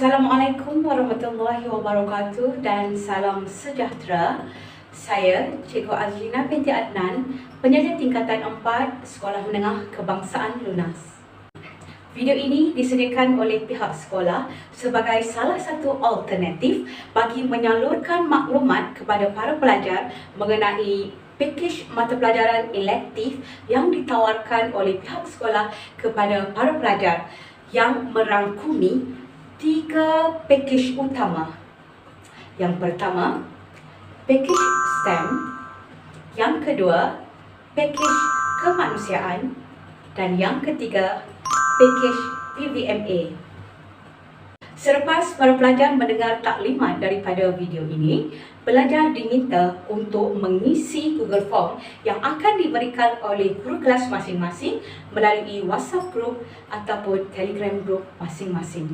Assalamualaikum warahmatullahi wabarakatuh dan salam sejahtera. Saya Cikgu Azrina binti Adnan, penyaja tingkatan 4 Sekolah Menengah Kebangsaan Lunas. Video ini disediakan oleh pihak sekolah sebagai salah satu alternatif bagi menyalurkan maklumat kepada para pelajar mengenai pakej mata pelajaran elektif yang ditawarkan oleh pihak sekolah kepada para pelajar yang merangkumi 3 pakej utama. Yang pertama, pakej STEM. Yang kedua, pakej kemanusiaan. Dan yang ketiga, pakej PVMA. Selepas para pelajar mendengar taklimat daripada video ini, pelajar diminta untuk mengisi Google Form yang akan diberikan oleh guru kelas masing-masing melalui WhatsApp group ataupun Telegram group masing-masing.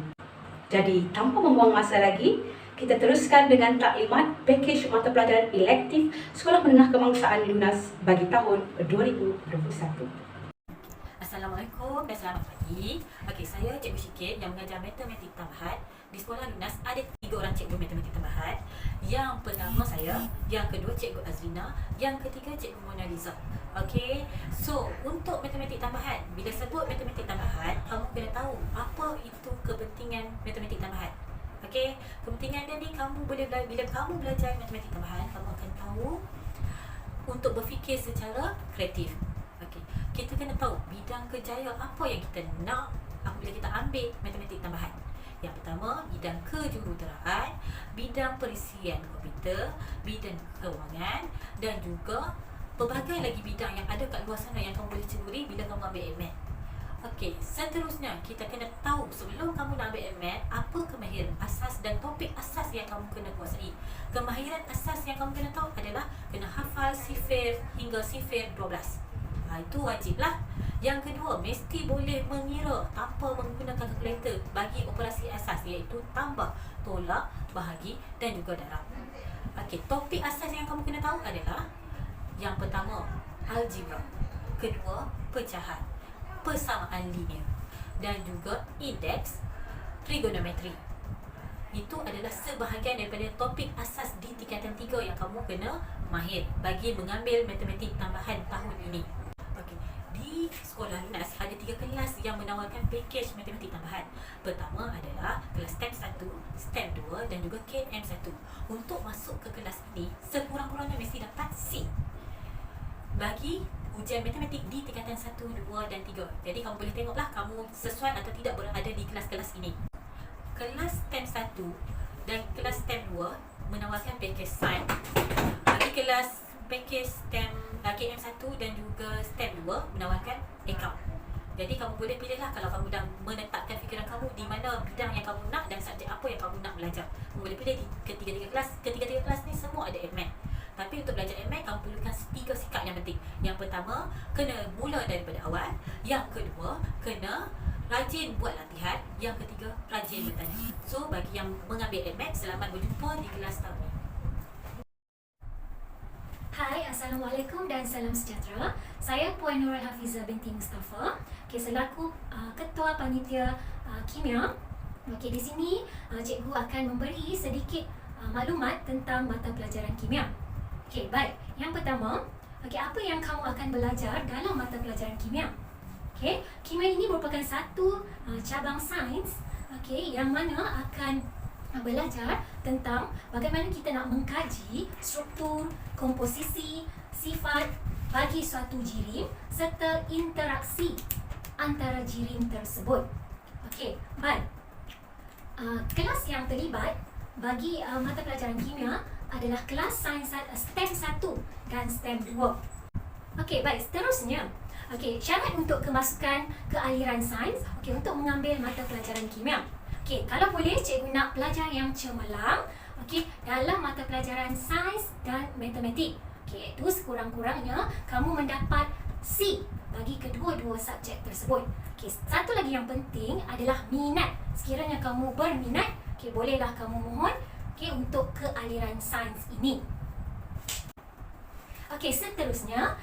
Jadi, tanpa membuang masa lagi, kita teruskan dengan taklimat pakej mata pelajaran elektif Sekolah Menengah Kebangsaan Lunas bagi tahun 2021. Assalamualaikum dan selamat pagi. Okey, saya Cikgu Syikir yang mengajar matematik tambahan. Di Sekolah Lunas ada 3 orang cikgu matematik tambahan. Yang pertama saya, yang kedua Cikgu Azrina, yang ketiga Cikgu Mona Liza. Okey, so untuk matematik tambahan, bila sebut matematik tambahan, kamu kena tahu apa itu kepentingan matematik tambahan. Okey, kepentingan dia ni kamu boleh bila kamu belajar matematik tambahan, kamu akan tahu untuk berfikir secara kreatif. Okey, kita kena tahu bidang kerjaya apa yang kita nak apabila kita ambil matematik tambahan. Yang pertama, bidang kejuruteraan, bidang perisian komputer, bidang kewangan dan juga pelbagai lagi bidang yang ada kat luar sana yang kamu boleh ceburi bila kamu ambil MAT. Okey, seterusnya kita kena tahu sebelum kamu nak ambil MAT, apa kemahiran asas dan topik asas yang kamu kena kuasai. Kemahiran asas yang kamu kena tahu adalah kena hafal sifir hingga sifir 12. Itu wajiblah. Yang kedua, mesti boleh mengira tanpa menggunakan kalkulator bagi operasi asas, iaitu tambah, tolak, bahagi dan juga darab. Okey, topik asas yang kamu kena tahu adalah yang pertama, algebra. Kedua, pecahan, persamaan linear dan juga indeks, trigonometri. Itu adalah sebahagian daripada topik asas di tingkatan 3 yang kamu kena mahir bagi mengambil matematik tambahan tahun ini. Okey, di Sekolah Lunas ada 3 kelas yang menawarkan pakej matematik tambahan. Pertama adalah kelas STEM 1, STEM 2 dan juga KM 1. Untuk masuk ke kelas ini, sekurang-kurangnya mesti dapat C bagi ujian matematik di tingkatan 1, 2 dan 3. Jadi kamu boleh tengoklah kamu sesuai atau tidak berada di kelas-kelas ini. Kelas STEM 1 dan kelas STEM 2 menawarkan pakej sains. Bagi kelas pakej STEM KM 1 dan juga STEM 2 menawarkan account. Jadi kamu boleh pilihlah kalau kamu dah menetapkan fikiran kamu di mana bidang yang kamu nak dan subjek apa yang kamu nak belajar. Kamu boleh pilih di ketiga-tiga kelas. Ketiga-tiga kelas ni semua ada MAT. Tapi untuk belajar MAT, kamu perlukan 3 sikap yang penting. Yang pertama, kena mula daripada awal. Yang kedua, kena rajin buat latihan. Yang ketiga, rajin bertanya. So, bagi yang mengambil MAT, selamat berjumpa di kelas tahun ini. Hai, Assalamualaikum dan salam sejahtera. Saya Puan Nurul Hafizah binti Mustafa, selaku Ketua Panitia Kimia. Okey, di sini cikgu akan memberi sedikit maklumat tentang mata pelajaran kimia. Okey, baik. Yang pertama, apa yang kamu akan belajar dalam mata pelajaran kimia? Okey, kimia ini merupakan satu cabang sains yang mana akan belajar tentang bagaimana kita nak mengkaji struktur, komposisi, sifat bagi suatu jirim serta interaksi antara jirim tersebut. Okey, baik. Kelas yang terlibat bagi mata pelajaran kimia adalah kelas sains STEM 1 dan STEM 2. Okey, baik. Seterusnya, syarat untuk kemasukan ke aliran sains untuk mengambil mata pelajaran kimia. Kalau boleh, cikgu nak pelajar yang cemerlang dalam mata pelajaran sains dan matematik. Itu sekurang-kurangnya kamu mendapat C bagi kedua-dua subjek tersebut. Satu lagi yang penting adalah minat. Sekiranya kamu berminat, bolehlah kamu mohon untuk ke aliran sains ini. Okey, seterusnya,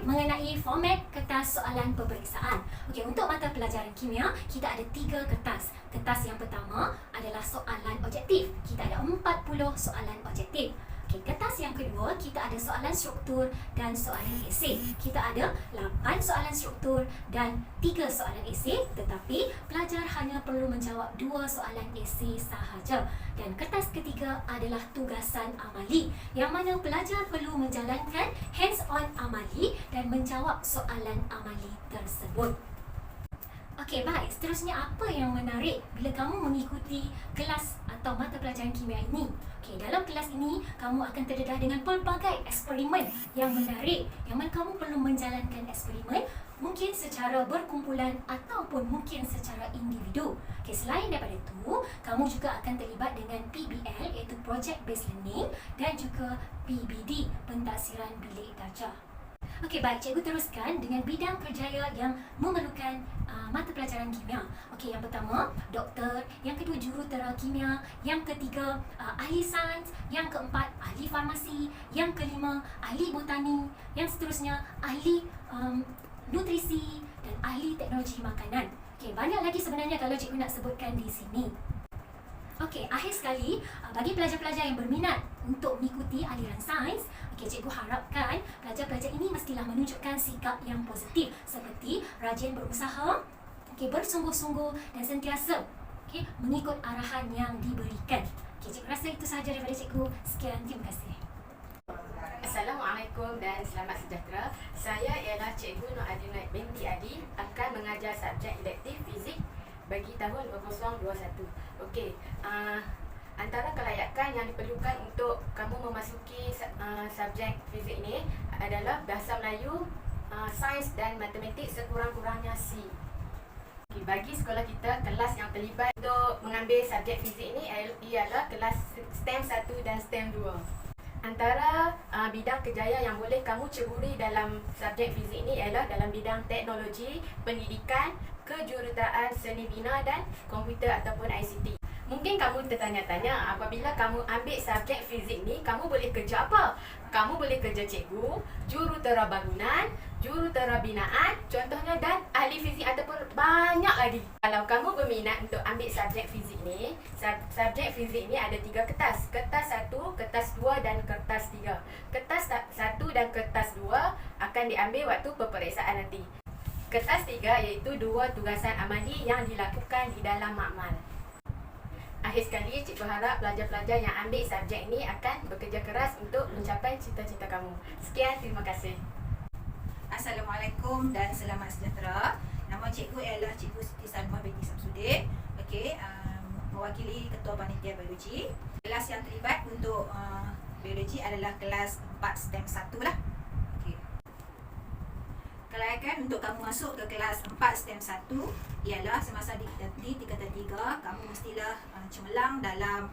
mengenai format kertas soalan peperiksaan. Okey, untuk mata pelajaran kimia, kita ada 3 kertas. Kertas yang pertama adalah soalan objektif. Kita ada 40 soalan objektif. Okey, kertas yang kedua, kita ada soalan struktur dan soalan esei. Kita ada 8 soalan struktur dan 3 soalan esei, tetapi pelajar hanya perlu menjawab 2 soalan esei sahaja. Dan kertas ketiga adalah tugasan amali, yang mana pelajar perlu menjalankan hands-on amali dan menjawab soalan amali tersebut. Okey, baik. Seterusnya, apa yang menarik bila kamu mengikuti kelas atau mata pelajaran kimia ini? Okey, dalam kelas ini, kamu akan terdedah dengan pelbagai eksperimen yang menarik, yang mana kamu perlu menjalankan eksperimen mungkin secara berkumpulan ataupun mungkin secara individu. Okey, selain daripada itu, kamu juga akan terlibat dengan PBL, iaitu Project Based Learning, dan juga PBD, Pentaksiran Bilik Darjah. Okey, baik. Cikgu teruskan dengan bidang kerjaya yang memerlukan mata pelajaran kimia. Okey, yang pertama, doktor. Yang kedua, jurutera kimia. Yang ketiga, ahli sains. Yang keempat, ahli farmasi. Yang kelima, ahli botani. Yang seterusnya, ahli nutrisi dan ahli teknologi makanan. Okey, banyak lagi sebenarnya kalau cikgu nak sebutkan di sini. Okey, akhir sekali, bagi pelajar-pelajar yang berminat untuk mengikuti aliran sains, cikgu harapkan pelajar-pelajar ini mestilah menunjukkan sikap yang positif seperti rajin berusaha, bersungguh-sungguh dan sentiasa mengikut arahan yang diberikan. Cikgu rasa itu sahaja daripada cikgu. Sekian, terima kasih. Assalamualaikum dan selamat sejahtera. Saya ialah Cikgu Nur Adina binti Adi, akan mengajar subjek elektif fizik bagi tahun 2021. Okey, antara kelayakan yang diperlukan untuk kamu memasuki subjek fizik ini adalah bahasa Melayu, sains dan matematik sekurang-kurangnya C. Okay, bagi sekolah kita, kelas yang terlibat untuk mengambil subjek fizik ini ialah kelas STEM 1 dan STEM 2. Antara bidang kerjaya yang boleh kamu ceburi dalam subjek fizik ini ialah dalam bidang teknologi, pendidikan, kejuruteraan seni bina dan komputer ataupun ICT. Mungkin kamu tertanya-tanya, apabila kamu ambil subjek fizik ni, kamu boleh kerja apa? Kamu boleh kerja cikgu, jurutera bangunan, jurutera binaan, contohnya, dan ahli fizik ataupun banyak lagi. Kalau kamu berminat untuk ambil subjek fizik ni, subjek fizik ni ada 3 kertas. Kertas 1, kertas 2 dan kertas 3. Kertas 1 dan kertas 2 akan diambil waktu peperiksaan nanti. Kertas 3 iaitu 2 tugasan amali yang dilakukan di dalam makmal. Akhir sekali, cikgu harap pelajar-pelajar yang ambil subjek ini akan bekerja keras untuk mencapai cita-cita kamu. Sekian, terima kasih. Assalamualaikum dan selamat sejahtera. Nama cikgu ialah Cikgu Siti Salmah binti Samsudin. Okey, mewakili Ketua Panitia Biologi. Kelas yang terlibat untuk biologi adalah kelas 4 STEM 1 lah. Okey. Kelayakan untuk kamu masuk ke kelas 4 STEM 1 ialah semasa di tingkatan 3, kamu mestilah cemerlang dalam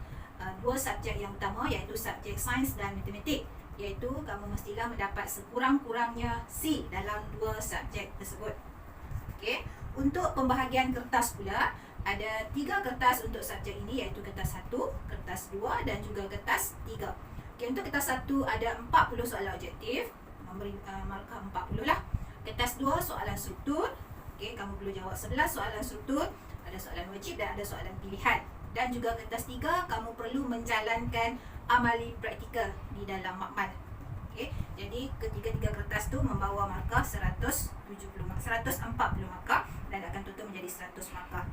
2 subjek yang utama, iaitu subjek sains dan matematik. Iaitu kamu mestilah mendapat sekurang-kurangnya C dalam 2 subjek tersebut. Okey, untuk pembahagian kertas pula, ada 3 kertas untuk subjek ini, iaitu kertas 1, kertas 2 dan juga kertas 3. Okey, untuk kertas 1 ada 40 soalan objektif, memberi markah 40 lah. Kertas 2 soalan struktur. Okey, kamu perlu jawab 11 soalan struktur, ada soalan wajib dan ada soalan pilihan. Dan juga kertas 3, kamu perlu menjalankan amali praktikal di dalam makmal. Okey, jadi ketiga-tiga kertas tu membawa markah 140 markah dan akan tutup menjadi 100 markah.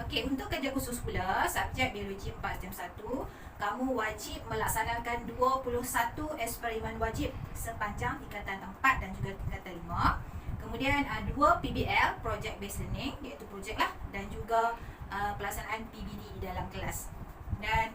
Okey, untuk kerja khusus pula, subjek biologi 4 STEM 1, kamu wajib melaksanakan 21 eksperimen wajib sepanjang tingkatan 4 dan juga tingkatan 5. Kemudian 2 PBL, Project Based Learning, iaitu projek lah, dan juga pelaksanaan PBD di dalam kelas. Dan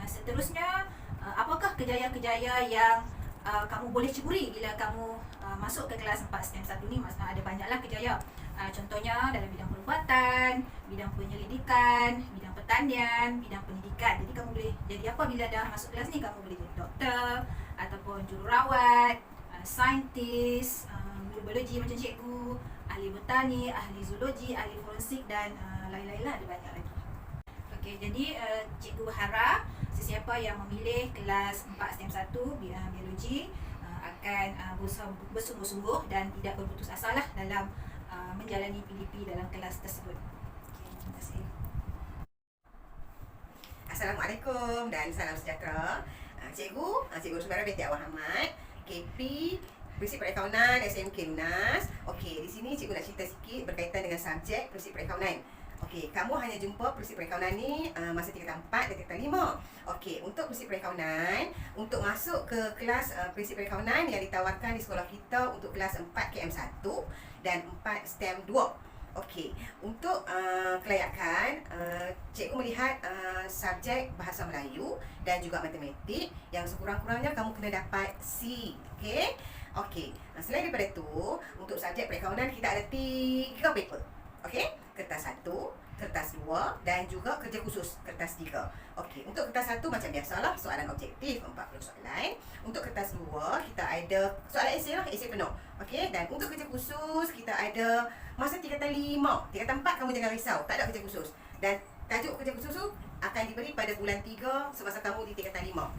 seterusnya, apakah kejayaan-kejayaan yang kamu boleh ceburi bila kamu masuk ke kelas 4 STEM 1 ni? Ada banyaklah kejayaan. Contohnya dalam bidang perubatan, bidang penyelidikan, bidang pertanian, bidang pendidikan. Jadi kamu boleh jadi apa bila dah masuk kelas ni? Kamu boleh jadi doktor ataupun jururawat, saintis, guru biologi macam cikgu, ahli botani, ahli zoologi, ahli forensik dan lain-lain lah, ada banyak lagi. Okey, jadi cikgu harap sesiapa yang memilih kelas 4 STEM 1 biologi akan berusaha bersungguh-sungguh dan tidak berputus asa lah dalam menjalani PDP dalam kelas tersebut. Okay, terima kasih. Assalamualaikum dan salam sejahtera. Cikgu Rosmara binti Awang Ahmad, KP Prinsip Perakaunan SMK Lunas. Okey, di sini cikgu nak cerita sikit berkaitan dengan subjek prinsip perakaunan. Okey, kamu hanya jumpa prinsip perakaunan ni masa tingkatan 4 dan tingkatan 5. Okey, untuk prinsip perakaunan, untuk masuk ke kelas prinsip perakaunan yang ditawarkan di sekolah kita untuk kelas 4 KM1 dan 4 STEM 2. Okey, untuk kelayakan, cikgu melihat subjek bahasa Melayu dan juga matematik yang sekurang-kurangnya kamu kena dapat C. Okey. Okey, selain daripada itu, untuk subjek perakaunan kita ada 3 paper. Okey, kertas 1, kertas 2 dan juga kerja khusus kertas 3. Okey, untuk kertas 1 macam biasalah, soalan objektif 40 soalan. Untuk kertas 2 kita ada soalan esei lah, esei penuh. Okey, dan untuk kerja khusus kita ada masa tingkatan 5. Tingkatan 4 kamu jangan risau, tak ada kerja khusus. Dan tajuk kerja khusus tu akan diberi pada bulan 3 semasa kamu di tingkatan 5.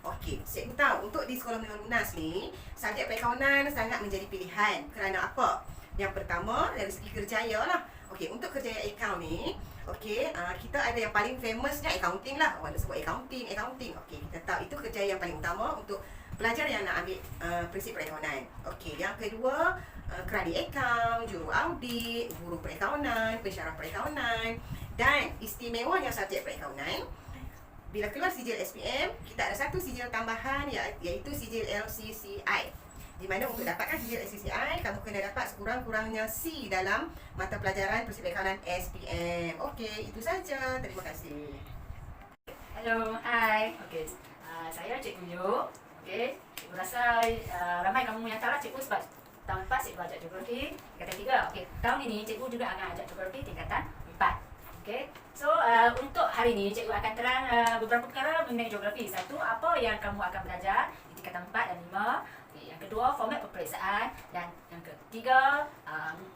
Okey, cikgu tahu untuk di Sekolah Menengah Lunas ni, subjek perakaunan sangat menjadi pilihan. Kerana apa? Yang pertama, dari segi kerjaya lah. Okey, untuk kerjaya akaun ni, okey, kita ada yang paling famousnya accounting lah. Orang sebut accounting. Okey, kita tahu itu kerjaya yang paling utama untuk pelajar yang nak ambil prinsip perakaunan. Okey, yang kedua, kerali akaun, juru audit, guru perakaunan, pensyarah perakaunan. Dan istimewanya subjek perakaunan, bila keluar sijil SPM, kita ada satu sijil tambahan iaitu sijil LCCI. Di mana untuk dapatkan sijil LCCI, kamu kena dapat sekurang-kurangnya C dalam mata pelajaran prinsip perakaunan SPM. Okey, itu saja. Terima kasih. Hello, hai. Okey, saya Cikgu Yu. Okey, cikgu rasa ramai kamu yang tahu lah cikgu sebab tahun lepas cikgu ajar geografi tingkatan 3. Okey, tahun ini cikgu juga akan ajar geografi tingkatan 4. Okey, so untuk hari ini cikgu akan terang beberapa perkara mengenai geografi. Satu, apa yang kamu akan belajar di tingkatan 4 dan 5. Okay, yang kedua, format peperiksaan. Dan yang ketiga,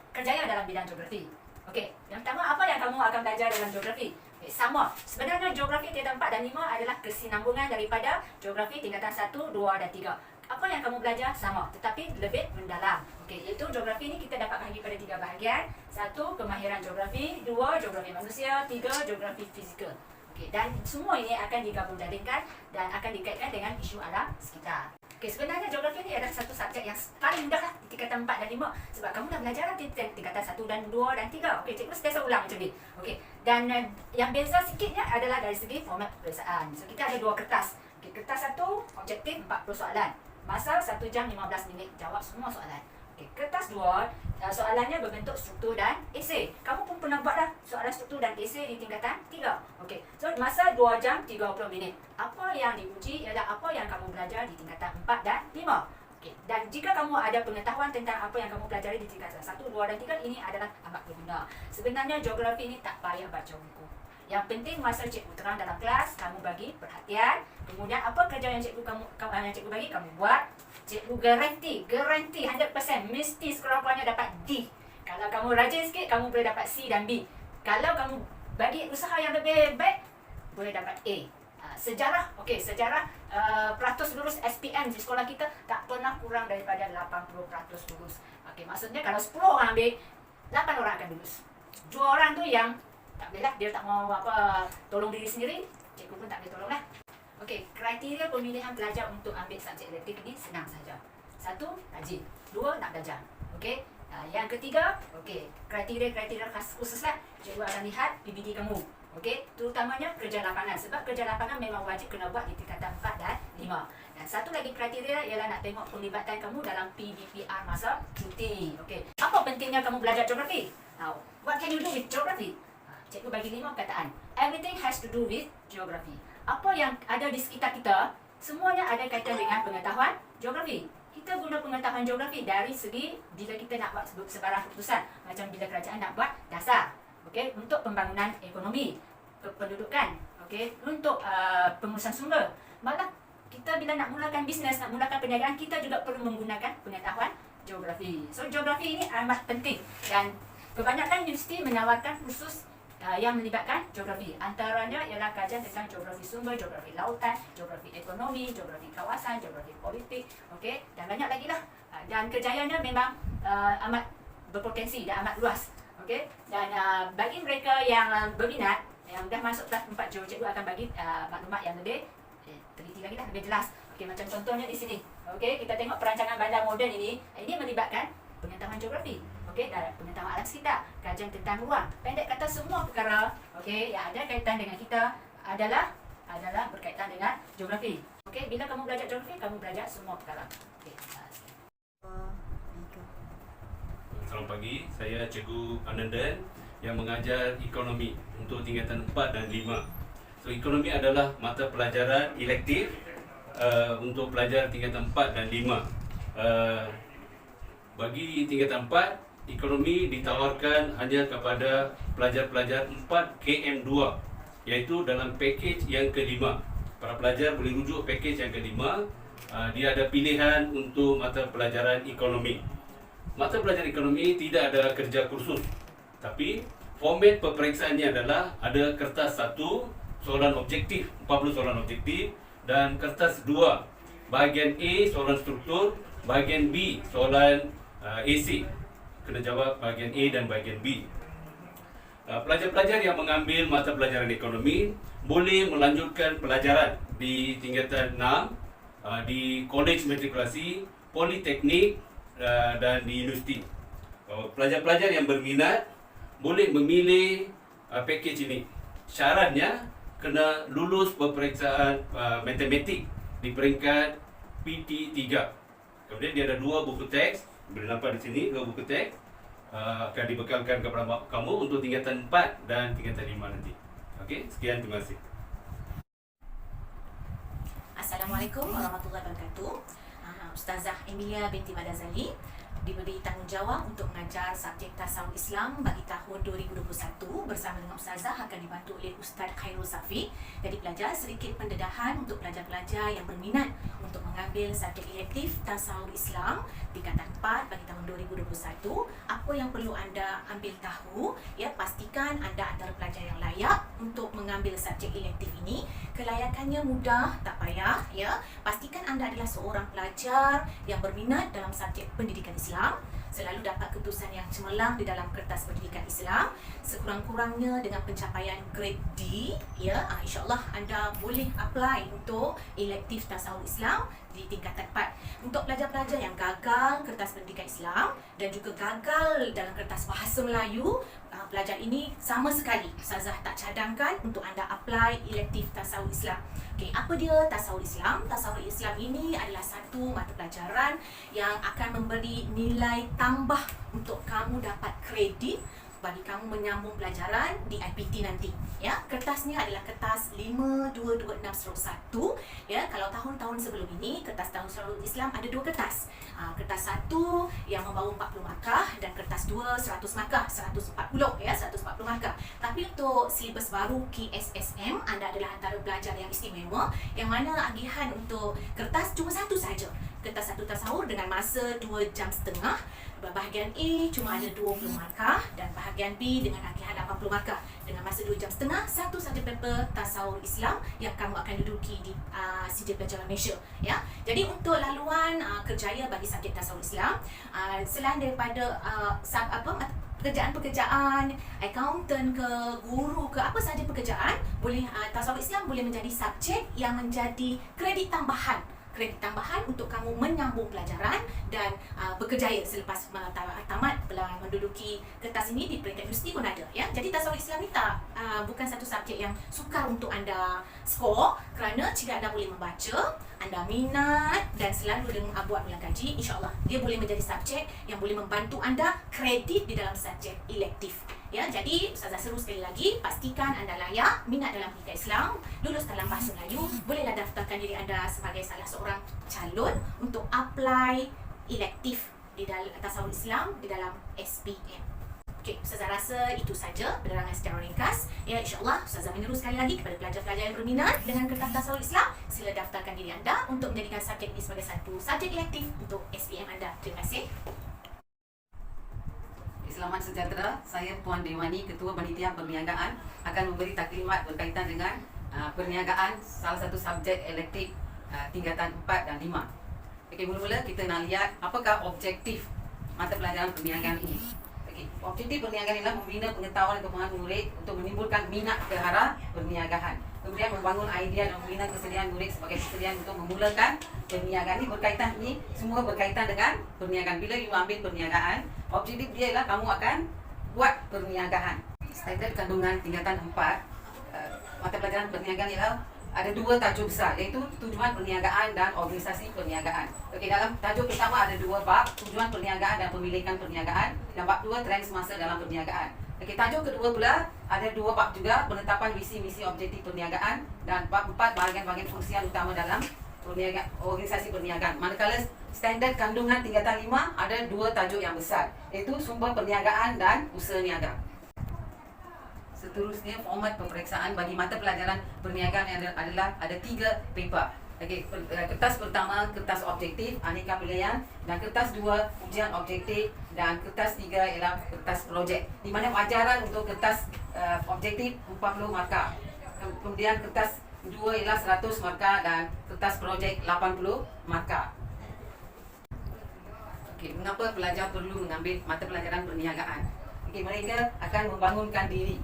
kerjaya dalam bidang geografi. Okey, yang pertama, apa yang kamu akan belajar dalam geografi? Okay, sama. Sebenarnya geografi tingkatan 4 dan 5 adalah kesinambungan daripada geografi tingkatan 1, 2 dan 3. Apa yang kamu belajar sama, tetapi lebih mendalam. Okey, iaitu geografi ni kita dapat bahagi pada 3 bahagian. 1, kemahiran geografi. 2, geografi manusia. 3, geografi fizikal. Okey, dan semua ini akan digabung-jadikan dan akan dikaitkan dengan isu alam sekitar. Okey, sebenarnya geografi ni adalah satu subjek yang paling mudah lah di tingkatan 4 dan 5 sebab kamu dah belajar di tingkatan 1 dan 2 dan 3. Okey, cikgu sentiasa ulang macam ni. Okey, dan yang beza sikitnya adalah dari segi format peperiksaan. So, kita ada 2 kertas. Okey, kertas 1, objektif 40 soalan. Masa 1 jam 15 minit jawab semua soalan. Okay, kertas 2, soalannya berbentuk struktur dan esei. Kamu pun pernah buat dah soalan struktur dan esei di tingkatan 3. Okey, so masa 2 jam 30 minit. Apa yang diuji ialah apa yang kamu belajar di tingkatan 4 dan 5. Okey, dan jika kamu ada pengetahuan tentang apa yang kamu pelajari di tingkatan 1, 2 dan 3, ini adalah amat berguna. Sebenarnya geografi ini tak payah baca buku. Yang penting masa cikgu terang dalam kelas, kamu bagi perhatian. Kemudian apa kerja yang cikgu bagi, kamu buat. Cikgu garanti 100% mesti sekurang-kurangnya dapat D. Kalau kamu rajin sikit, kamu boleh dapat C dan B. Kalau kamu bagi usaha yang lebih baik, boleh dapat A. Sejarah, okey, sejarah peratus lulus SPM di sekolah kita tak pernah kurang daripada 80% lulus. Okey, maksudnya kalau 10 orang ambil, 8 orang akan lulus. 2 orang tu yang tak boleh lah, dia tak mau tolong diri sendiri, cikgu pun tak boleh tolong lah. Okey, kriteria pemilihan pelajar untuk ambil subjek elektif ini senang saja. 1, rajin. 2, nak belajar. Okey, yang ketiga, okey, kriteria khusus lah. Cikgu akan lihat PBD kamu. Okey, terutamanya kerja lapangan. Sebab kerja lapangan memang wajib kena buat di tingkatan 4 dan 5. Dan satu lagi kriteria ialah nak tengok pelibatan kamu dalam PDPR masa cuti. Okey, apa pentingnya kamu belajar geografi? Now, what can you do with geography? Cikgu bagi 5 perkataan. Everything has to do with geography. Apa yang ada di sekitar kita, semuanya ada kaitan dengan pengetahuan geografi. Kita guna pengetahuan geografi dari segi bila kita nak buat sebarang keputusan. Macam bila kerajaan nak buat dasar. Okey, untuk pembangunan ekonomi, kependudukan, okey, untuk pengurusan sumber. Malah kita bila nak mulakan bisnes, nak mulakan perniagaan, kita juga perlu menggunakan pengetahuan geografi. So geografi ini amat penting dan kebanyakan universiti menawarkan kursus yang melibatkan geografi. Antaranya ialah kajian tentang geografi sumber, geografi lautan, geografi ekonomi, geografi kawasan, geografi politik, okey, dan banyak lagi lah. Dan kerjayaannya memang amat berpotensi dan amat luas. Okey, dan bagi mereka yang berminat, yang dah masuk kelas 4 jom, cikgu akan bagi maklumat yang lebih teliti lagi lah, lebih jelas. Okey, macam contohnya di sini. Okey, kita tengok perancangan bandar moden ini melibatkan pengetahuan geografi. Okey, dan pengetahuan alam sekitar, kajian tentang ruang. Pendek kata semua perkara okey yang ada kaitan dengan kita adalah berkaitan dengan geografi. Okey, bila kamu belajar geografi, kamu belajar semua perkara. Okey. Selamat pagi, saya Cikgu Anandan yang mengajar ekonomi untuk tingkatan 4 dan 5. So, ekonomi adalah mata pelajaran elektif untuk pelajar tingkatan 4 dan 5. Bagi tingkatan 4, ekonomi ditawarkan hanya kepada pelajar-pelajar 4 KM2, iaitu dalam pakej yang kelima. Para pelajar boleh rujuk pakej yang kelima. Dia ada pilihan untuk mata pelajaran ekonomi. Mata pelajaran ekonomi tidak ada kerja kursus, tapi format peperiksaannya adalah ada kertas 1, soalan objektif, 40 soalan objektif, dan kertas 2, bahagian A soalan struktur, bahagian B soalan AC. Kena jawab bahagian A dan bahagian B. Pelajar-pelajar yang mengambil mata pelajaran ekonomi boleh melanjutkan pelajaran di tingkatan 6, di kolej matrikulasi, politeknik dan di universiti. Pelajar-pelajar yang berminat boleh memilih pakej ini. Syaratnya kena lulus peperiksaan matematik di peringkat PT3. Kemudian dia ada 2 buku teks, boleh nampak di sini 2 buku teks akan dibekalkan kepada kamu untuk tingkatan 4 dan tingkatan 5 nanti. Okey, sekian, terima kasih. Assalamualaikum warahmatullahi wabarakatuh. Ustazah Emilia binti Madazali diberi tanggungjawab untuk mengajar subjek tasawuf Islam bagi tahun 2021 bersama dengan Ustazah akan dibantu oleh Ustaz Khairul Safi. Jadi pelajar, sedikit pendedahan untuk pelajar-pelajar yang berminat untuk mengambil subjek elektif tasawuf Islam tingkatan 4 bagi tahun 2021. Apa yang perlu anda ambil tahu, ya, pastikan anda antara pelajar yang layak untuk mengambil subjek elektif ini. Kelayakannya mudah, tak payah, ya. Pastikan anda adalah seorang pelajar yang berminat dalam subjek pendidikan Islam, selalu dapat keputusan yang cemerlang di dalam kertas pendidikan Islam, sekurang-kurangnya dengan pencapaian grade D, ya. InsyaAllah anda boleh apply untuk elektif tasawuf Islam di tingkatan 4. Untuk pelajar-pelajar yang gagal kertas pendidikan Islam dan juga gagal dalam kertas bahasa Melayu, pelajar ini sama sekali Ustazah tak cadangkan untuk anda apply elektif tasawuf Islam. Okey, apa dia tasawuf Islam? Tasawuf Islam ini adalah satu mata pelajaran yang akan memberi nilai tambah untuk kamu dapat kredit bagi kamu menyambung pelajaran di IPT nanti, ya. Kertasnya adalah kertas 5226/1, ya. Kalau tahun-tahun sebelum ini kertas tasawuf Islam ada 2 kertas. Kertas 1 yang membawa 40 markah dan kertas 2 100 markah, 140, ya, 140 markah. Tapi untuk silibus baru KSSM, anda adalah antara pelajar yang istimewa yang mana agihan untuk kertas cuma 1 saja. Kertas 1 tasawur dengan masa 2 jam setengah. Bahagian A cuma ada 20 markah dan bahagian B dengan agihan 80 markah. Dengan masa 2 jam setengah, 1 saja paper tasawuf Islam yang kamu akan duduki di Sijil Pelajaran Malaysia, ya. Jadi untuk laluan kerjaya bagi subjek tasawuf Islam, selain daripada pekerjaan-pekerjaan accountant ke guru ke apa sahaja pekerjaan, boleh tasawuf Islam boleh menjadi subjek yang menjadi kredit tambahan untuk kamu menyambung pelajaran dan berkerjaya selepas tamat menduduki kertas ini di peringkat universiti pun ada, ya. Jadi tasawuf Islam ni bukan satu subjek yang sukar untuk anda skor, kerana jika anda boleh membaca, anda minat dan selalu dengan buat ulang kaji, insyaAllah dia boleh menjadi subjek yang boleh membantu anda kredit di dalam subjek elektif, ya. Jadi Ustazah seru sekali lagi, pastikan anda layak, minat dalam pendidikan Islam, lulus dalam bahasa Melayu, bolehlah daftarkan diri anda sebagai salah seorang calon untuk apply elektif di dalam tasawuf Islam di dalam SPM. Okey, Ustazah rasa itu saja penerangan secara ringkas. Ya, insyaAllah Ustazah menyeru sekali lagi kepada pelajar-pelajar yang berminat dengan kertas tasawuf Islam, sila daftarkan diri anda untuk menjadikan subjek ini sebagai satu subjek elektif untuk SPM anda. Terima kasih. selamat sejahtera. Saya Puan Dewani, Ketua Panitia Perniagaan, akan memberi taklimat berkaitan dengan perniagaan salah satu subjek elektif tingkatan 4 dan 5. Okey, mula-mula kita nak lihat apakah objektif mata pelajaran perniagaan ini. Okey, objektif perniagaan ialah membina pengetahuan dan kemahiran murid untuk menimbulkan minat ke arah perniagaan. Kemudian membangun idea dan membina kesediaan murid sebagai kesediaan untuk memulakan perniagaan. Ini semua berkaitan dengan perniagaan. Bila you ambil perniagaan, objektif dia ialah kamu akan buat perniagaan. Standard kandungan tingkatan 4 mata pelajaran perniagaan ialah ada 2 tajuk besar, iaitu tujuan perniagaan dan organisasi perniagaan. Okey, dalam tajuk pertama ada 2 bab, tujuan perniagaan dan pemilikan perniagaan, dan bab 2 trend semasa dalam perniagaan. Okey, tajuk kedua pula ada 2 bab juga, penetapan visi misi objektif perniagaan, dan bab 4 bahagian-bahagian fungsian utama dalam perniagaan, organisasi perniagaan. Manakala standard kandungan tingkatan 5 ada 2 tajuk yang besar, iaitu sumber perniagaan dan usaha niaga. Seterusnya, format peperiksaan bagi mata pelajaran perniagaan adalah ada 3 paper. Okey, kertas pertama kertas objektif aneka pilihan, dan kertas 2 ujian objektif, dan kertas 3 ialah kertas projek, di mana ajaran untuk kertas objektif 40 markah. Kemudian kertas 2 ialah 100 markah dan kertas projek 80 markah. Okey, mengapa pelajar perlu mengambil mata pelajaran perniagaan? Okey, mereka akan membangunkan diri,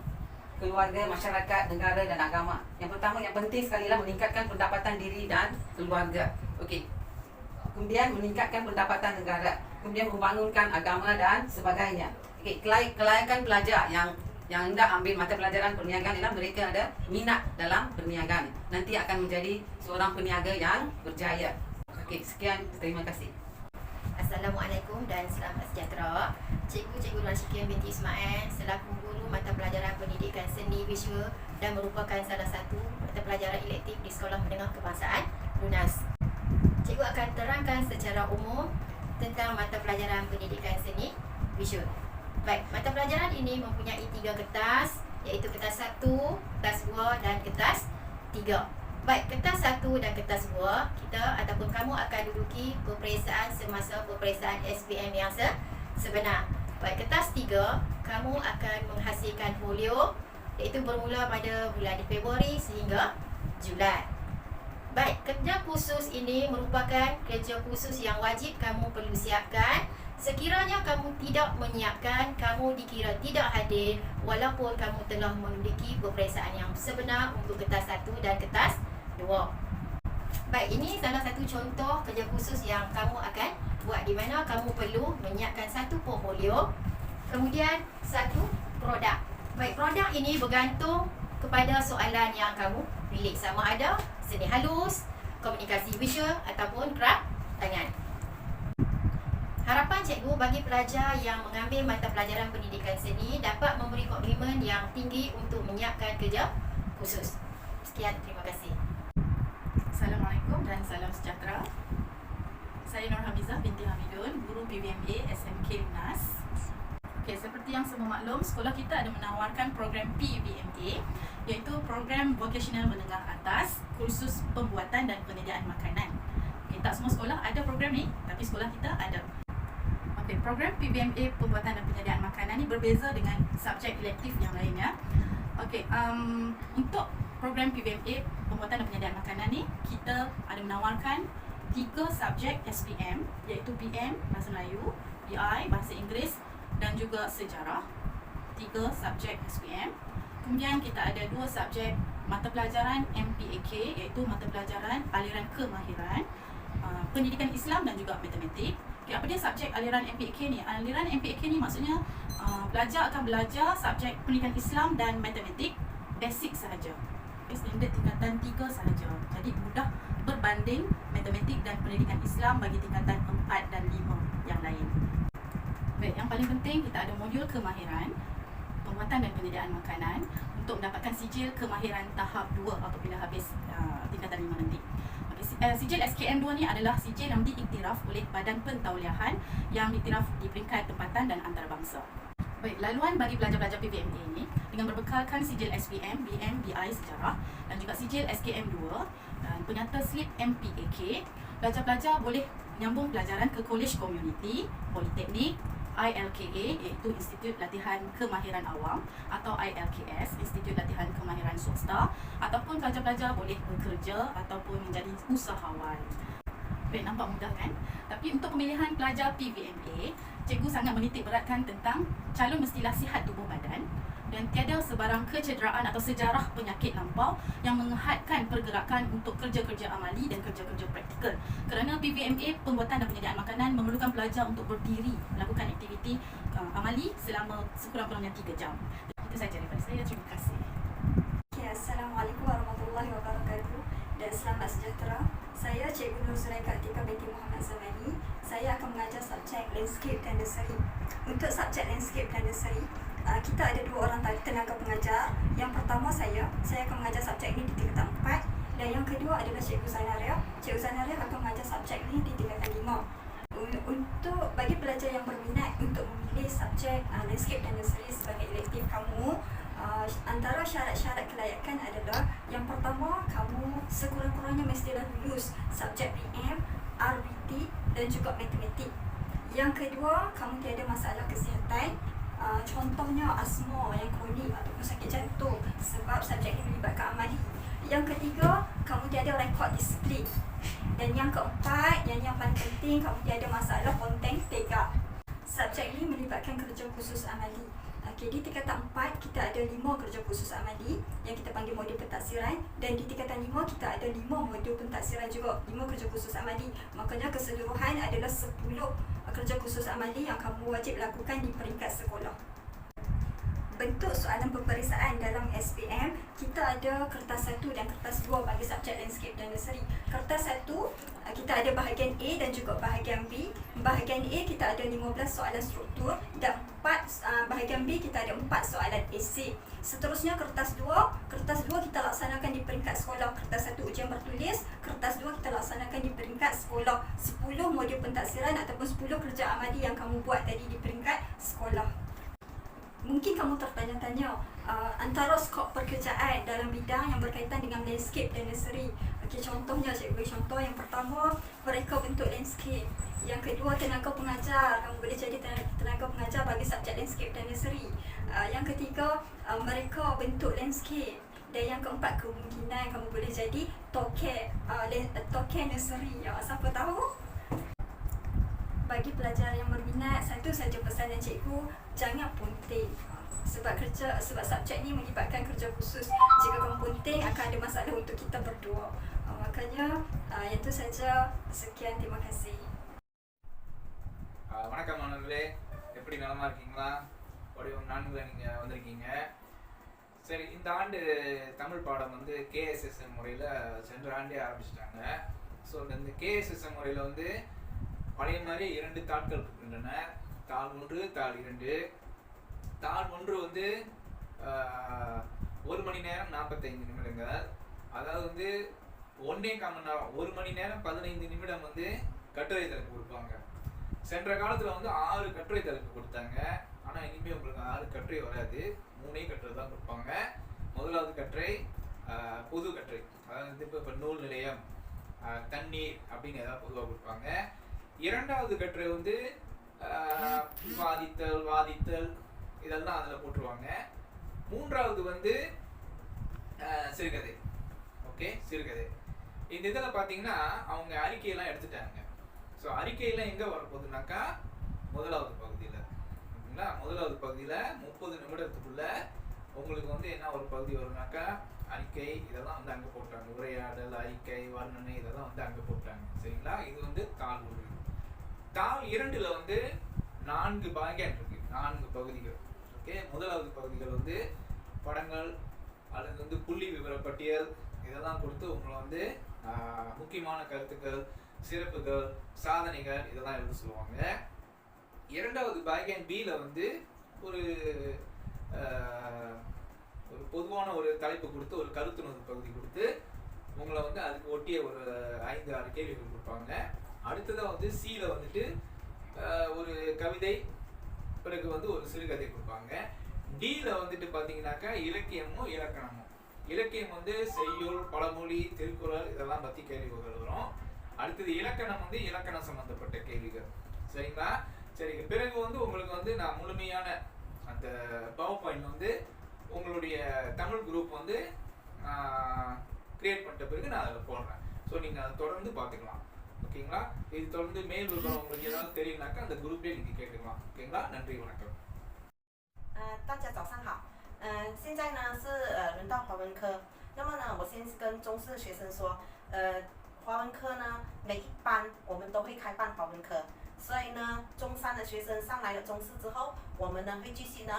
keluarga, masyarakat, negara dan agama. Yang pertama, yang penting sekali lah meningkatkan pendapatan diri dan keluarga. Okey. Kemudian meningkatkan pendapatan negara. Kemudian membangunkan agama dan sebagainya. Okey, kelayakan pelajar yang hendak ambil mata pelajaran perniagaan ialah mereka ada minat dalam perniagaan. Nanti akan menjadi seorang peniaga yang berjaya. Okey, sekian. Terima kasih. Assalamualaikum dan selamat sejahtera. Cikgu Rashikin binti Ismail selaku guru mata pelajaran pendidikan seni visual dan merupakan salah satu mata pelajaran elektif di Sekolah Menengah Kebangsaan LUNAS. Cikgu akan terangkan secara umum tentang mata pelajaran pendidikan seni visual. Baik, mata pelajaran ini mempunyai 3 kertas, iaitu kertas 1, kertas 2 dan kertas 3. Baik, kertas 1 dan kertas 2, kita ataupun kamu akan duduki peperiksaan semasa peperiksaan SPM yang sebenar. Baik, kertas 3, kamu akan menghasilkan folio, iaitu bermula pada bulan Februari sehingga Julai. Baik, kerja khusus ini merupakan kerja khusus yang wajib kamu perlu siapkan. Sekiranya kamu tidak menyiapkan, kamu dikira tidak hadir walaupun kamu telah menduduki peperiksaan yang sebenar untuk kertas 1 dan kertas 2. Baik, ini salah satu contoh kerja khusus yang kamu akan buat, di mana kamu perlu menyiapkan 1 portfolio, kemudian 1 produk. Baik, produk ini bergantung kepada soalan yang kamu pilih, sama ada seni halus, komunikasi visual ataupun kraft tangan. Harapan cikgu bagi pelajar yang mengambil mata pelajaran pendidikan seni dapat memberi komitmen yang tinggi untuk menyiapkan kerja khusus. Sekian, terima kasih. Assalamualaikum dan salam sejahtera. Saya Nur Hamizah binti Hamidun, guru PBMA SMK LUNAS. Okey, seperti yang semua maklum, sekolah kita ada menawarkan program PBMA, iaitu program vocational menengah atas, kursus pembuatan dan penyediaan makanan. Okey, tak semua sekolah ada program ni, tapi sekolah kita ada. Okey, program PBMA pembuatan dan penyediaan makanan ni berbeza dengan subjek elektif yang lainnya. Okey, untuk program PBMA pembuatan dan penyediaan makanan ni, kita ada menawarkan 3 subjek SPM, iaitu BM Bahasa Melayu, BI Bahasa Inggeris dan juga sejarah. 3 subjek SPM. Kemudian kita ada 2 subjek mata pelajaran MPAK, iaitu mata pelajaran aliran kemahiran, pendidikan Islam dan juga matematik. Okay, apa dia subjek aliran MPAK ni? Aliran MPAK ni maksudnya pelajar akan belajar subjek pendidikan Islam dan matematik basic sahaja. Standard tingkatan 3 sahaja. Jadi mudah berbanding matematik dan pendidikan Islam bagi tingkatan 4 dan 5 yang lain. Baik, yang paling penting kita ada modul kemahiran pembuatan dan penyediaan makanan untuk mendapatkan sijil kemahiran tahap 2 apabila habis tingkatan 5 nanti. Sijil SKM 2 ni adalah sijil yang diiktiraf oleh Badan Pentauliahan yang diiktiraf di peringkat tempatan dan antarabangsa. Baik, laluan bagi pelajar-pelajar PBMA ini dengan berbekalkan sijil SPM, BM, BI sejarah dan juga sijil SKM 2 dan penyata slip MPAK, pelajar-pelajar boleh menyambung pelajaran ke kolej komuniti, politeknik, ILKA iaitu Institut Latihan Kemahiran Awam atau ILKS Institut Latihan Kemahiran Swasta, ataupun pelajar-pelajar boleh bekerja ataupun menjadi usahawan. Baik, nampak mudah kan? Tapi untuk pemilihan pelajar PVMA, cikgu sangat menitik beratkan tentang calon mestilah sihat tubuh badan dan tiada sebarang kecederaan atau sejarah penyakit lampau yang menghadkan pergerakan untuk kerja-kerja amali dan kerja-kerja praktikal. Kerana PVMA, pembuatan dan penyediaan makanan, memerlukan pelajar untuk berdiri melakukan aktiviti amali selama sekurang-kurangnya 3 jam. Itu sahaja daripada saya. Terima kasih. Okay, Assalamualaikum warahmatullahi wabarakatuh dan selamat sejahtera. Saya Cikgu Nur Zulaikha Atika binti Muhammad Zamani. Saya akan mengajar subjek Landscape dan Nursery. Untuk subjek Landscape dan Nursery, kita ada 2 orang tenaga pengajar. Yang pertama saya akan mengajar subjek ini di tingkatan 4, dan yang kedua adalah Cikgu Zainaria. Cikgu Zainaria akan mengajar subjek ini di tingkatan 5. Untuk bagi pelajar yang berminat untuk memilih subjek Landscape dan Nursery sebagai elektif kamu, antara syarat-syarat kelayakan adalah yang pertama, kamu sekurang-kurangnya mestilah lulus subjek PM, RBT dan juga matematik. Yang kedua, kamu tiada masalah kesihatan, contohnya asma yang kronik ataupun sakit jantung sebab subjek ini melibatkan amali. Yang ketiga, kamu tiada rekod disiplin. Dan yang keempat, yang paling penting, kamu tiada masalah konten tegak. Subjek ini melibatkan kerja khusus amali. Okay, di tingkatan 4 kita ada 5 kerja khusus amali yang kita panggil modul pentaksiran, dan di tingkatan 5 kita ada 5 modul pentaksiran juga, 5 kerja khusus amali. Makanya keseluruhan adalah 10 kerja khusus amali yang kamu wajib lakukan di peringkat sekolah. Bentuk soalan peperiksaan dalam SPM, kita ada kertas 1 dan kertas 2 bagi subjek Landscape dan Nursery. Kertas 1 kita ada bahagian A dan juga bahagian B. Bahagian A kita ada 15 soalan struktur dan bahagian B kita ada 4 soalan esei. Seterusnya kertas 2 kita laksanakan di peringkat sekolah. Kertas 1 ujian bertulis, kertas 2 kita laksanakan di peringkat sekolah. 10 modul pentaksiran ataupun 10 kerja amali yang kamu buat tadi di peringkat sekolah. Mungkin kamu tertanya-tanya antara skop pekerjaan dalam bidang yang berkaitan dengan landscape dan nursery. Okey, contohnya cikgu bagi contoh. Yang pertama, mereka bentuk landscape. Yang kedua, tenaga pengajar. Kamu boleh jadi tenaga pengajar bagi subjek landscape dan nursery. Yang ketiga, mereka bentuk landscape. Dan yang keempat, kemungkinan kamu boleh jadi token nursery. Siapa tahu? Bagi pelajar yang berminat, satu saja pesanan cikgu, jangan punting. Sebab subjek ni melibatkan kerja khusus. Jika kamu punting, akan ada masalah untuk kita berdua. Makanya itu saja. Sekian, terima kasih. வணக்கம் நண்பர்களே, எப்படி நலமா இருக்கீங்களா? வடிவம் 4 நீங்க வந்திருக்கீங்க. சரி, இந்த ஆண்டு தமிழ் பாடம் வந்து கேஎஸ்எஸ்எம் முறையில் சென்ற ஆண்டே ஆரம்பிச்சிட்டாங்க. ஸோ இந்த கேஎஸ்எஸ்எம் முறையில் வந்து பழைய மாதிரி 2 தாட்கள் இருக்கின்றன. தாள் 1, தாள் 2. தாள் 1 வந்து 1 மணி நேரம் 45 நிமிடங்கள். அதாவது வந்து 1.25 மணி நேரம், 1 மணி நேரம் 15 நிமிடம் வந்து கட்டுரை தலைப்பு கொடுப்பாங்க. சென்ற காலத்தில் வந்து 6 கட்டுரை தலைப்பு கொடுத்தாங்க. ஆனால் இனிமேல் உங்களுக்கு 6 கட்டுரை வராது, 3 கட்டுரை தான் கொடுப்பாங்க. முதலாவது கட்டுரை பொது கட்டுரை, அதாவது இப்போ நூல் நிலையம், தண்ணீர் அப்படின்னு ஏதாவது பொதுவாக கொடுப்பாங்க. இரண்டாவது கட்டுரை வந்து வாதித்தல் இதெல்லாம் அதில் போட்டுருவாங்க. மூன்றாவது வந்து சிறுகதை. ஓகே, சிறுகதை. இந்த இதில் பார்த்தீங்கன்னா அவங்க அறிக்கையெல்லாம் எடுத்துட்டாங்க. ஸோ அறிக்கையெல்லாம் எங்கே வரப்போகுதுனாக்கா முதலாவது பகுதியில். ஓகேங்களா? முதலாவது பகுதியில் 30 நிமிடத்துக்குள்ள உங்களுக்கு வந்து என்ன ஒரு பகுதி வரும்னாக்கா அறிக்கை, இதெல்லாம் வந்து அங்கே போட்டாங்க. உரையாடல், அறிக்கை, வர்ணனை இதெல்லாம் வந்து அங்கே போட்டாங்க. சரிங்களா? இது வந்து தாள் 1. தாள் 2ல் வந்து 4 பாகியம் இருக்கு, 4 பகுதிகள். ஓகே, முதலாவது பகுதிகள் வந்து படங்கள் அல்லது வந்து புள்ளி விவர பட்டியல் இதெல்லாம் கொடுத்து உங்களை வந்து முக்கியமான கருத்துக்கள், சிறப்புகள், சாதனைகள் இதெல்லாம் எழுத சொல்லுவாங்க. இரண்டாவது பாகியம் Bல வந்து ஒரு பொதுவான ஒரு தலைப்பு கொடுத்து, ஒரு கருத்துணர்வு பகுதி கொடுத்து உங்களை வந்து அதுக்கு ஒட்டிய ஒரு 5-6 கேள்விகள் கொடுப்பாங்க. அடுத்ததாக வந்து Cல வந்துட்டு ஒரு கவிதை, பிறகு வந்து ஒரு சிறுகதை கொடுப்பாங்க. Dல வந்துட்டு பார்த்தீங்கன்னாக்கா இலக்கியமும் இலக்கணமும். இலக்கியம் வந்து செய்யுள், பழமொழி, திருக்குறள் இதெல்லாம் பற்றி கேள்விகள் வரும். அடுத்தது இலக்கணம் வந்து இலக்கணம் சம்மந்தப்பட்ட கேள்விகள். சரிங்களா? சரிங்க. பிறகு வந்து உங்களுக்கு வந்து நான் முழுமையான அந்த பவர் பாயிண்ட் வந்து உங்களுடைய தமிழ் குரூப் வந்து கிரியேட் பண்ணிட்ட பிறகு நான் அதில் போடுறேன். ஸோ நீங்கள் அதை தொடர்ந்து பார்த்துக்கலாம். ஓகேங்களா? இது தொடர்ந்து மேல் விவரம் உங்களுக்கு ஏதாவது தெரியும்னாக்கா அந்த குரூப்லேயே நீங்கள் கேட்டுக்கலாம். ஓகேங்களா? நன்றி, வணக்கம். 大家早上好。现在呢是轮到华文科。那么呢，我先跟中四的学生说，华文科呢每一班我们都会开办华文科，所以呢，中三的学生上来了中四之后，我们呢会继续呢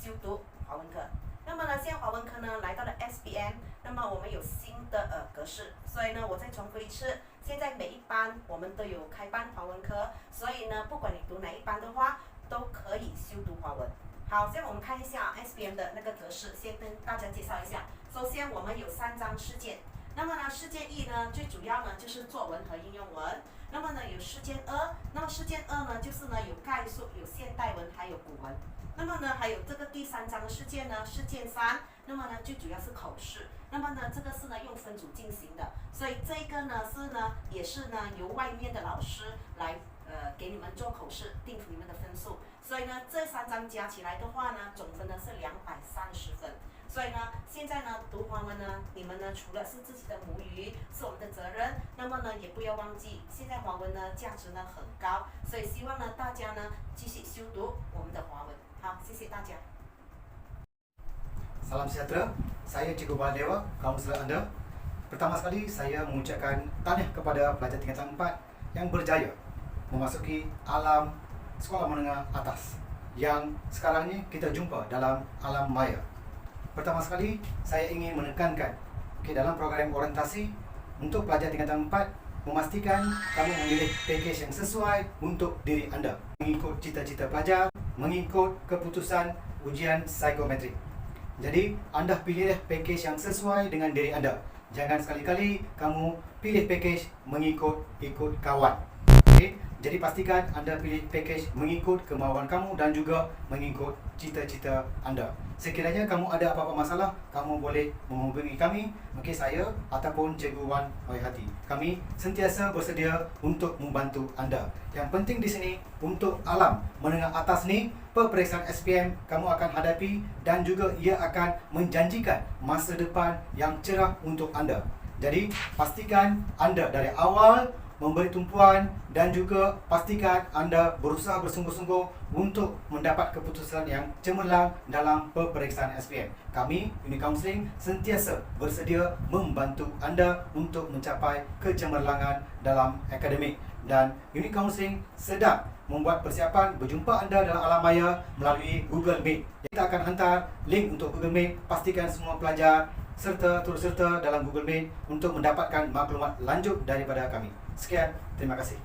修读华文科。那么呢，现在华文科呢来到了 SPM， 那么我们有新的格式，所以呢，我再重复一次，现在每一班我们都有开办华文科，所以呢，不管你读哪一班的话，都可以修读华文。好，现在我们看一下 SPM 的那个格式，先跟大家介绍一下。首先，我们有3章事件。那么呢，事件1呢，最主要呢就是作文和应用文。那么呢，有事件2，那么事件2呢，就是呢有概述、有现代文，还有古文。那么呢，还有这个第3章的事件呢，事件3，那么呢最主要是口试。那么呢，这个是呢用分组进行的，所以这个呢也是呢由外面的老师来给你们做口试，定你们的分数。所以呢，这3章加起来的话呢，总分呢是230分。所以呢，现在呢读华文呢，你们呢除了是自己的母语，是我们的责任，那么呢也不要忘记，现在华文呢价值呢很高，所以希望呢大家呢继续修读我们的华文。好，谢谢大家。 Salam sejahtera, saya Cikgu Baldewa, kaunselor anda. Pertama sekali, saya mengucapkan tahniah kepada pelajar tingkatan 4 yang berjaya memasuki alam sekolah menengah atas yang sekarang ni kita jumpa dalam alam maya. Pertama sekali, saya ingin menekankan dalam program orientasi untuk pelajar tingkatan 4, memastikan kamu memilih pakej yang sesuai untuk diri anda, mengikut cita-cita pelajar, mengikut keputusan ujian psikometrik. Jadi, anda pilih pakej yang sesuai dengan diri anda. Jangan sekali-kali kamu pilih pakej mengikut kawan. Okay? Jadi, pastikan anda pilih pakej mengikut kemauan kamu dan juga mengikut cita-cita anda. Sekiranya kamu ada apa-apa masalah, kamu boleh menghubungi kami, okay, saya ataupun Cikgu Wan Waihati. Kami sentiasa bersedia untuk membantu anda. Yang penting di sini, untuk alam menengah atas ni, peperiksaan SPM kamu akan hadapi dan juga ia akan menjanjikan masa depan yang cerah untuk anda. Jadi, pastikan anda dari awal memberi tumpuan dan juga pastikan anda berusaha bersungguh-sungguh untuk mendapat keputusan yang cemerlang dalam peperiksaan SPM. Kami, Unit Counselling, sentiasa bersedia membantu anda untuk mencapai kecemerlangan dalam akademik. Dan Unit Counselling sedang membuat persiapan berjumpa anda dalam alam maya melalui Google Meet. Kita akan hantar link untuk Google Meet. Pastikan semua pelajar serta turut serta dalam Google Meet untuk mendapatkan maklumat lanjut daripada kami. Sekian, terima kasih.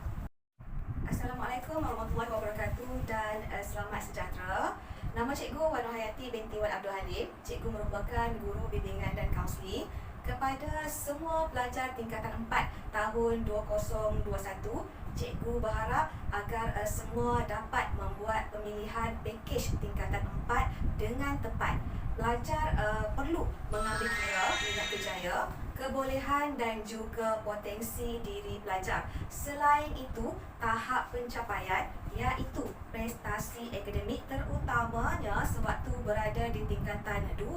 Assalamualaikum warahmatullahi wabarakatuh dan selamat sejahtera. Nama Cikgu Wan Hayati binti Wan Abdul Halim. Cikgu merupakan guru bimbingan dan kaunseling kepada semua pelajar tingkatan 4 tahun 2021. Cikgu berharap agar semua dapat membuat pemilihan pakej tingkatan 4 dengan tepat. Pelajar perlu mengambil kira minat kerjaya, kebolehan dan juga potensi diri pelajar. Selain itu, tahap pencapaian iaitu prestasi akademik terutamanya sewaktu berada di tingkatan 2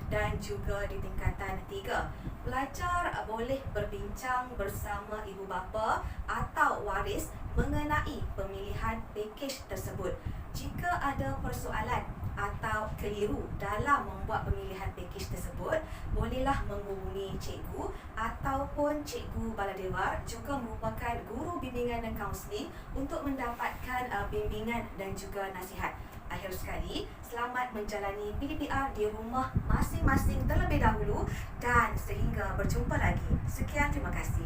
dan juga di tingkatan 3. Pelajar boleh berbincang bersama ibu bapa atau waris mengenai pemilihan pakej tersebut. Jika ada persoalan atau keliru dalam membuat pemilihan pakej tersebut, bolehlah menghubungi cikgu ataupun Cikgu Baladewa, juga merupakan guru bimbingan dan kaunseling untuk mendapatkan bimbingan dan juga nasihat. Akhir sekali, selamat menjalani PDPR di rumah masing-masing terlebih dahulu dan sehingga berjumpa lagi. Sekian, terima kasih.